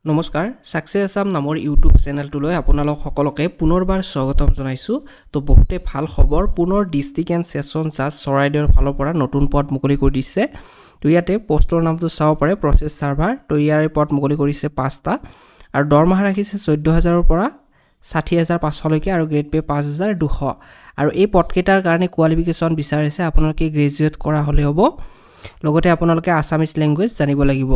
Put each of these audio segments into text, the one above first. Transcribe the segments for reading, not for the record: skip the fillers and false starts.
নমস্কাৰ সাকসেছ আসাম নামৰ ইউটিউব চেনেলটোলৈ আপোনালোক সকলোকে পুনৰবাৰ স্বাগতম জনাইছো তো বহুতে ভাল খবৰ পুনৰ ডিস্ট্ৰিক্ট এণ্ড সেশন জাজ চৰাইদেউৰ ফালৰ পৰা নতুন পদ মুকলি কৰি দিছে তো ইয়াতে পোষ্টৰ নামটো চাও পাৰে প্ৰসেছ সাৰ্ভাৰ তো ইয়াৰে পদ মুকলি কৰিছে 5টা আৰু দৰমহা ৰাখিছে 14000 ৰ পৰা 60500 লৈকে আৰু গ্ৰেড পে 5200 আৰু এই পদকেইটাৰ কাৰণে কোৱালিফিকেশন বিচাৰিছে আপোনালোকে গ্ৰেজুৱেট কৰা হলে হ'ব লগতে আপোনালোকে আসামিজ ল্যাঙ্গুৱেজ জানিব লাগিব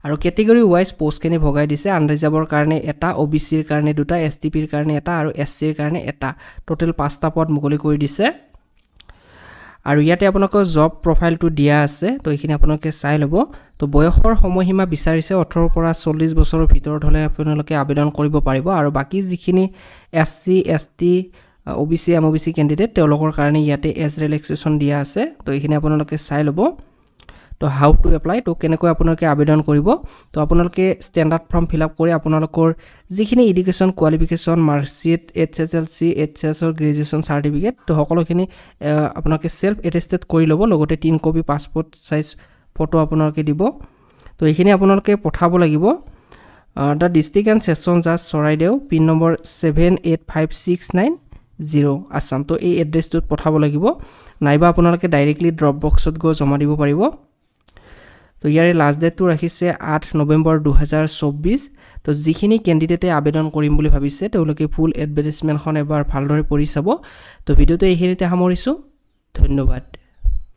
আৰু ক্যাটেগৰি ওয়াইজ পোষ্ট কেনে ভগাই দিছে আনৰিজাৰ্ভৰ কাৰণে এটা ওবিসিৰ কাৰণে দুটা এসটিপিৰ কাৰণে এটা আৰু এসসিৰ কাৰণে এটা টোটাল 5টা পদ মুকলি কৰি দিছে আৰু ইয়াতে আপোনালোকৰ জব প্ৰফাইলটো দিয়া আছে তো এইখিনি আপোনালোকে চাই লব তো বয়সৰ সময়সীমা বিচাৰিছে 18 পৰা 40 বছৰৰ ভিতৰত হলে আপোনালোকে আবেদন কৰিব পাৰিব আৰু বাকি যিখিনি SC ST OBC MOBC candidate তেওঁলোকৰ কাৰণে ইয়াতে এজ ৰিলেক্সেশন দিয়া আছে তো এইখিনি আপোনালোকে চাই লব তো হাউ টু এপ্লাই তো কেনেকৈ আপোনালোকে আবেদন কৰিব তো আপোনালোকে স্ট্যান্ডাৰ্ড ফৰ্ম ফিল আপ কৰি আপোনালোকৰ যিখিনি education qualification marksheet HSLC HS or graduation certificate তো সকলোখিনি আপোনালোকে সেলফ এটেস্টেড কৰি লব লগতে 3 কপি পাসপোৰ্ট সাইজ ফটো আপোনালোকে দিব তো এইখিনি আপোনালোকে পঠাব লাগিব দা ডিস্ট্ৰিক্ট এণ্ড সেশন জাজ চৰাইদেউ পিন নম্বৰ 785690 আসাম তো এই এড্ৰেছটোত পঠাব লাগিব নাইবা আপোনালোকে ডাইৰেক্টলি ড্ৰপ বক্সত গৈ জমা দিব পাৰিব তো ইয়াৰে লাষ্ট ডেট টো ৰাখিছে 8 নৱেম্বৰ 2024 তো যিখিনি ক্যান্ডিডেটে আবেদন কৰিম বুলি ভাবিছে তেওঁলোকে ফুল এডভাৰটাইজমেন্টখন এবাৰ ভালদৰে পঢ়ি চাব তো ভিডিওটো এইখিনিতে সামৰিছো ধন্যবাদ